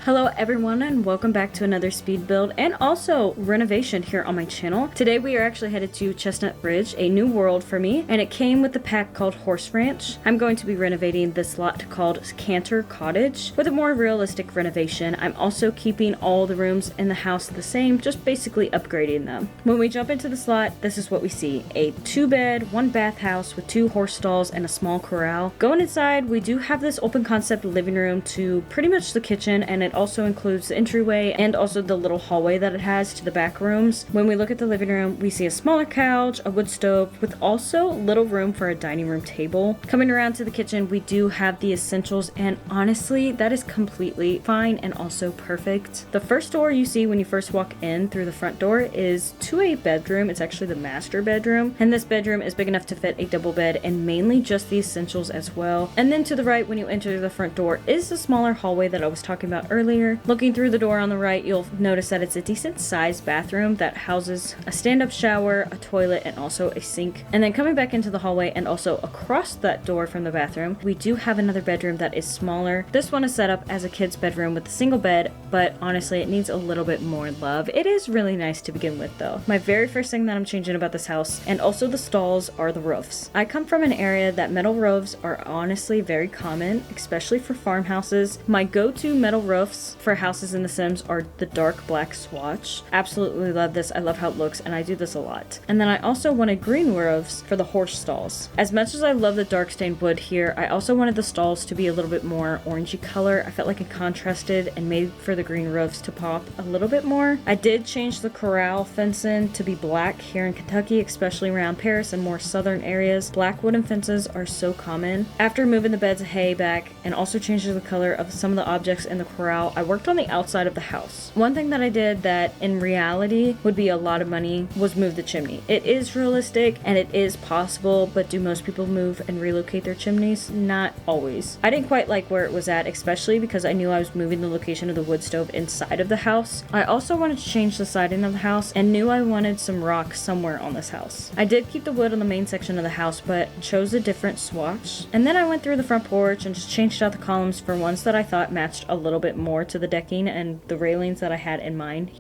Hello everyone and welcome back to another speed build and also renovation here on my channel. Today we are actually headed to Chestnut Ridge, a new world for me, and it came with the pack called Horse Ranch. I'm going to be renovating this lot called Canter Cottage with a more realistic renovation. I'm also keeping all the rooms in the house the same, just basically upgrading them. When we jump into this lot, this is what we see. A 2-bed, 1-bath house with 2 horse stalls and a small corral. Going inside, we do have this open concept living room to pretty much the kitchen, and it also includes the entryway and also the little hallway that it has to the back rooms. When we look at the living room, we see a smaller couch, a wood stove, with also little room for a dining room table. Coming around to the kitchen, we do have the essentials, and honestly, that is completely fine and also perfect. The first door you see when you first walk in through the front door is to a bedroom. It's actually the master bedroom, and this bedroom is big enough to fit a double bed and mainly just the essentials as well. And then to the right, when you enter the front door, is the smaller hallway that I was talking about earlier. Looking through the door on the right, you'll notice that it's a decent sized bathroom that houses a stand-up shower, a toilet, and also a sink. And then coming back into the hallway and also across that door from the bathroom, we do have another bedroom that is smaller. This one is set up as a kid's bedroom with a single bed, but honestly, it needs a little bit more love. It is really nice to begin with though. My very first thing that I'm changing about this house, and also the stalls, are the roofs. I come from an area that metal roofs are honestly very common, especially for farmhouses. My go-to metal roofs for houses in The Sims are the dark black swatch. Absolutely love this. I love how it looks, and I do this a lot. And then I also wanted green roofs for the horse stalls. As much as I love the dark stained wood here, I also wanted the stalls to be a little bit more orangey color. I felt like it contrasted and made for the green roofs to pop a little bit more. I did change the corral fencing to be black here in Kentucky, especially around Paris and more southern areas. Black wooden fences are so common. After moving the beds of hay back and also changing the color of some of the objects in the corral, I worked on the outside of the house. One thing that I did that in reality would be a lot of money was move the chimney. It is realistic and it is possible, but do most people move and relocate their chimneys? Not always. I didn't quite like where it was at, especially because I knew I was moving the location of the wood stove inside of the house. I also wanted to change the siding of the house and knew I wanted some rock somewhere on this house. I did keep the wood on the main section of the house, but chose a different swatch. And then I went through the front porch and just changed out the columns for ones that I thought matched a little bit more to the decking and the railings that I had in mind.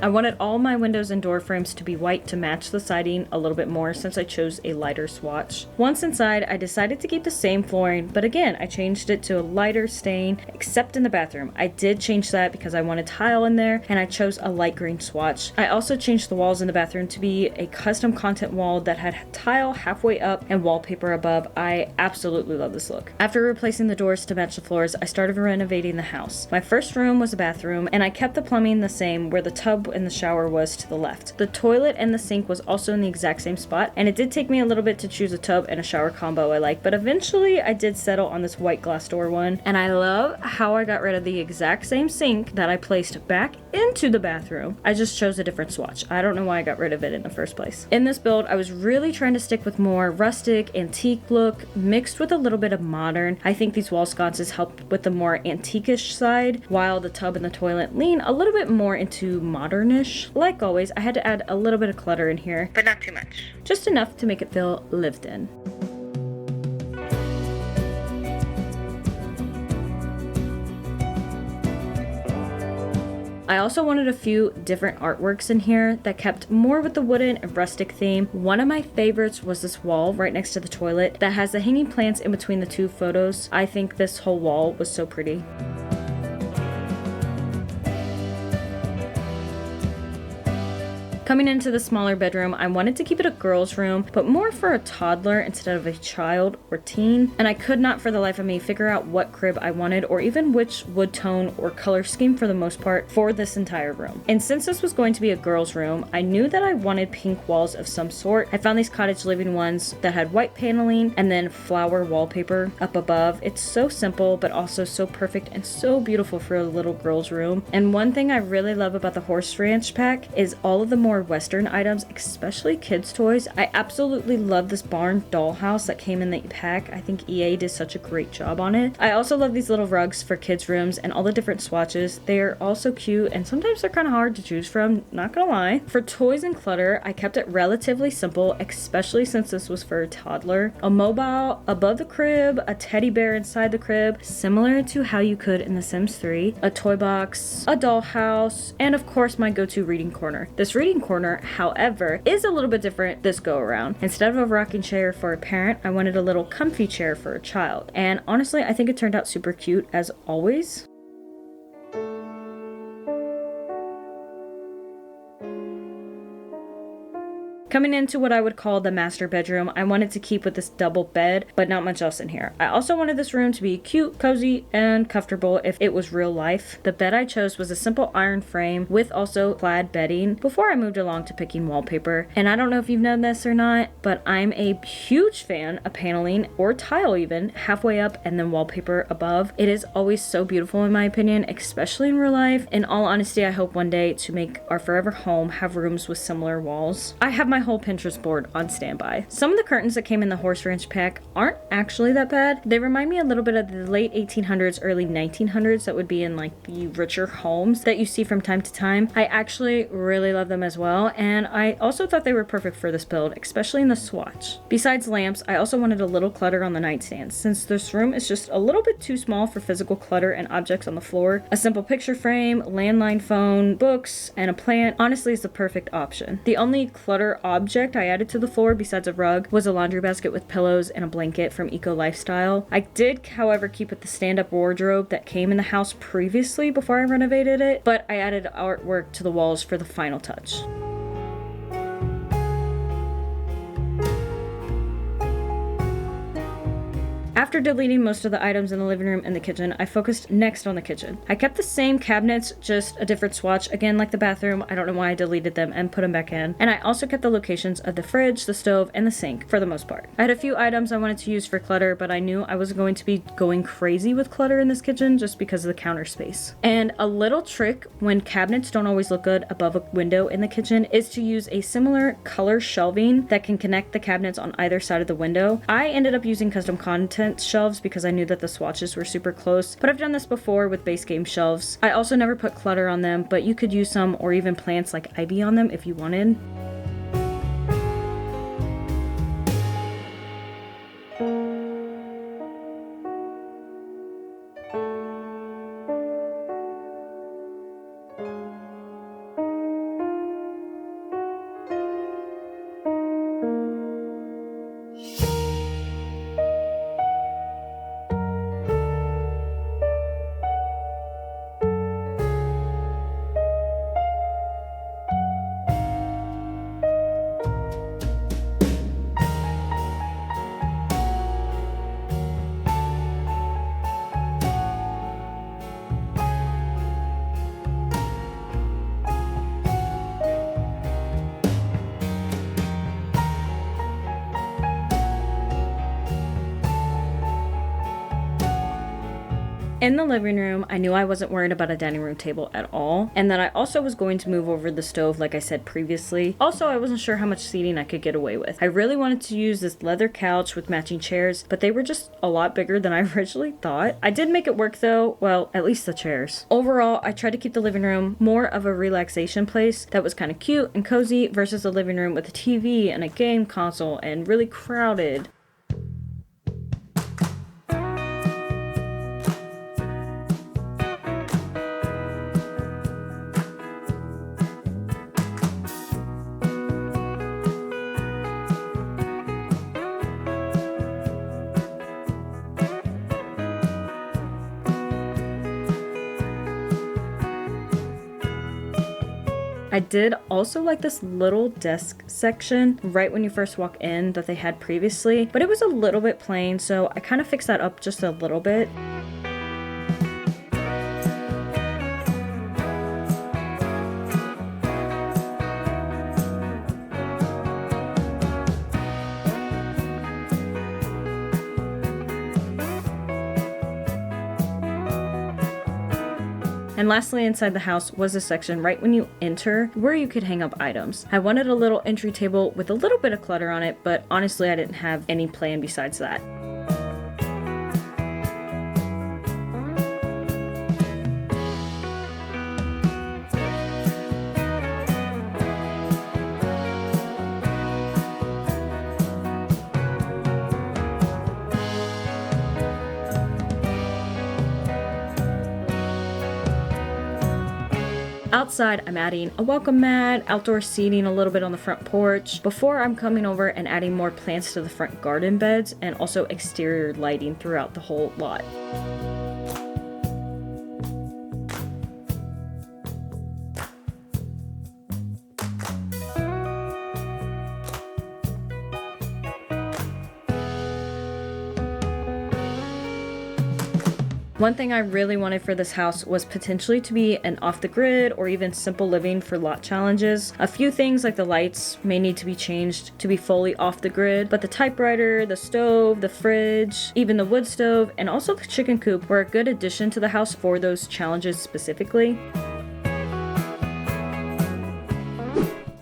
I wanted all my windows and door frames to be white to match the siding a little bit more since I chose a lighter swatch. Once inside, I decided to keep the same flooring, but again, I changed it to a lighter stain, except in the bathroom. I did change that because I wanted tile in there, and I chose a light green swatch. I also changed the walls in the bathroom to be a custom content wall that had tile halfway up and wallpaper above. I absolutely love this look. After replacing the doors to match the floors, I started renovating the house. My first room was a bathroom, and I kept the plumbing the same, where the tub and the shower was to the left. The toilet and the sink was also in the exact same spot, and it did take me a little bit to choose a tub and a shower combo I like, but eventually I did settle on this white glass door one, and I love how I got rid of the exact same sink that I placed back into the bathroom. I just chose a different swatch. I don't know why I got rid of it in the first place. In this build, I was really trying to stick with more rustic, antique look, mixed with a little bit of modern. I think these wall sconces help with the more antique-ish side, while the tub and the toilet lean a little bit more into modern. Like always, I had to add a little bit of clutter in here, but not too much. Just enough to make it feel lived in. I also wanted a few different artworks in here that kept more with the wooden and rustic theme. One of my favorites was this wall right next to the toilet that has the hanging plants in between the two photos. I think this whole wall was so pretty. Coming into the smaller bedroom, I wanted to keep it a girl's room, but more for a toddler instead of a child or teen, and I could not for the life of me figure out what crib I wanted or even which wood tone or color scheme for the most part for this entire room. And since this was going to be a girl's room, I knew that I wanted pink walls of some sort. I found these cottage living ones that had white paneling and then flower wallpaper up above. It's so simple, but also so perfect and so beautiful for a little girl's room. And one thing I really love about the Horse Ranch pack is all of the more more Western items, especially kids' toys. I absolutely love this barn dollhouse that came in the pack. I think EA did such a great job on it. I also love these little rugs for kids' rooms and all the different swatches. They are also cute and sometimes they're kind of hard to choose from, not gonna lie. For toys and clutter, I kept it relatively simple, especially since this was for a toddler. A mobile above the crib, a teddy bear inside the crib, similar to how you could in The Sims 3, a toy box, a dollhouse, and of course my go-to reading corner. This reading corner, however, is a little bit different this go around. Instead of a rocking chair for a parent, I wanted a little comfy chair for a child. And honestly, I think it turned out super cute as always. Coming into what I would call the master bedroom, I wanted to keep with this double bed, but not much else in here. I also wanted this room to be cute, cozy, and comfortable if it was real life. The bed I chose was a simple iron frame with also plaid bedding before I moved along to picking wallpaper. And I don't know if you've known this or not, but I'm a huge fan of paneling or tile even, halfway up and then wallpaper above. It is always so beautiful in my opinion, especially in real life. In all honesty, I hope one day to make our forever home have rooms with similar walls. I have my whole Pinterest board on standby. Some of the curtains that came in the horse ranch pack aren't actually that bad. They remind me a little bit of the late 1800s, early 1900s that would be in like the richer homes that you see from time to time. I actually really love them as well, and I also thought they were perfect for this build, especially in the swatch. Besides lamps, I also wanted a little clutter on the nightstand. Since this room is just a little bit too small for physical clutter and objects on the floor, a simple picture frame, landline phone, books, and a plant honestly is the perfect option. The only clutter object I added to the floor besides a rug was a laundry basket with pillows and a blanket from Eco Lifestyle. I did, however, keep with the stand-up wardrobe that came in the house previously before I renovated it, but I added artwork to the walls for the final touch. After deleting most of the items in the living room and the kitchen, I focused next on the kitchen. I kept the same cabinets, just a different swatch, again like the bathroom. I don't know why I deleted them and put them back in. And I also kept the locations of the fridge, the stove, and the sink for the most part. I had a few items I wanted to use for clutter, but I knew I was going to be going crazy with clutter in this kitchen just because of the counter space. And a little trick when cabinets don't always look good above a window in the kitchen is to use a similar color shelving that can connect the cabinets on either side of the window. I ended up using custom content shelves because I knew that the swatches were super close, but I've done this before with base game shelves. I also never put clutter on them, but you could use some or even plants like ivy on them if you wanted. In the living room, I knew I wasn't worried about a dining room table at all, and that I also was going to move over the stove like I said previously. Also, I wasn't sure how much seating I could get away with. I really wanted to use this leather couch with matching chairs, but they were just a lot bigger than I originally thought. I did make it work though, well, at least the chairs. Overall, I tried to keep the living room more of a relaxation place that was kind of cute and cozy versus a living room with a TV and a game console and really crowded. I did also like this little desk section right when you first walk in that they had previously, but it was a little bit plain, so I kind of fixed that up just a little bit. And And lastly, inside the house was a section right when you enter where you could hang up items. I wanted a little entry table with a little bit of clutter on it, but honestly I didn't have any plan besides that. Outside, I'm adding a welcome mat, outdoor seating a little bit on the front porch, before I'm coming over and adding more plants to the front garden beds and also exterior lighting throughout the whole lot. One thing I really wanted for this house was potentially to be an off-the-grid or even simple living for lot challenges. A few things like the lights may need to be changed to be fully off the grid, but the typewriter, the stove, the fridge, even the wood stove, and also the chicken coop were a good addition to the house for those challenges specifically.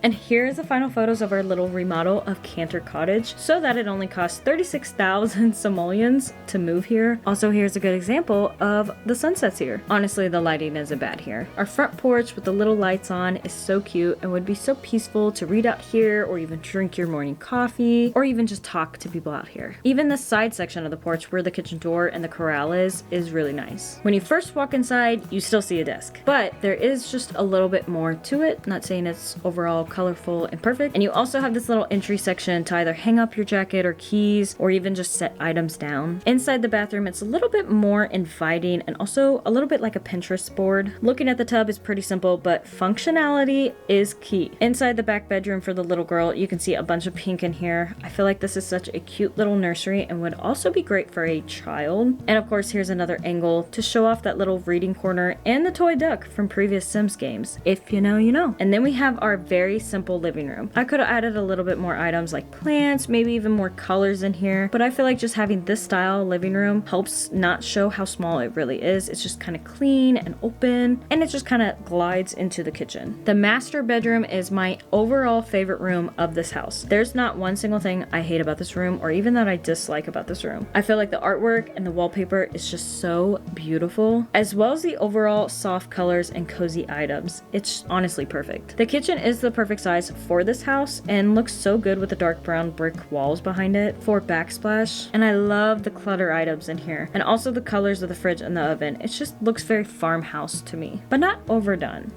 And here's the final photos of our little remodel of Canter Cottage, so that it only cost 36,000 simoleons to move here. Also, here's a good example of the sunsets here. Honestly, the lighting isn't bad here. Our front porch with the little lights on is so cute and would be so peaceful to read out here or even drink your morning coffee or even just talk to people out here. Even the side section of the porch where the kitchen door and the corral is really nice. When you first walk inside, you still see a desk, but there is just a little bit more to it. Not saying it's overall colorful and perfect. And you also have this little entry section to either hang up your jacket or keys or even just set items down. Inside the bathroom, it's a little bit more inviting and also a little bit like a Pinterest board. Looking at the tub is pretty simple, but functionality is key. Inside the back bedroom for the little girl, you can see a bunch of pink in here. I feel like this is such a cute little nursery and would also be great for a child. And of course, here's another angle to show off that little reading corner and the toy duck from previous Sims games. If you know, you know. And then we have our very simple living room. I could have added a little bit more items like plants, maybe even more colors in here, but I feel like just having this style living room helps not show how small it really is. It's just kind of clean and open, and it just kind of glides into the kitchen. The master bedroom is my overall favorite room of this house. There's not one single thing I hate about this room or even that I dislike about this room. I feel like the artwork and the wallpaper is just so beautiful, as well as the overall soft colors and cozy items. It's honestly perfect. The kitchen is the perfect size for this house and looks so good with the dark brown brick walls behind it for backsplash. And I love the clutter items in here and also the colors of the fridge and the oven. It just looks very farmhouse to me, but not overdone.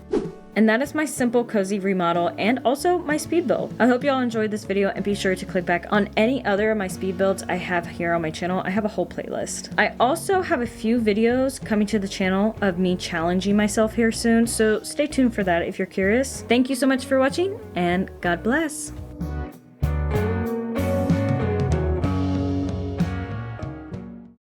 And that is my simple cozy remodel and also my speed build. I hope y'all enjoyed this video and be sure to click back on any other of my speed builds I have here on my channel. I have a whole playlist. I also have a few videos coming to the channel of me challenging myself here soon, so stay tuned for that if you're curious. Thank you so much for watching and God bless.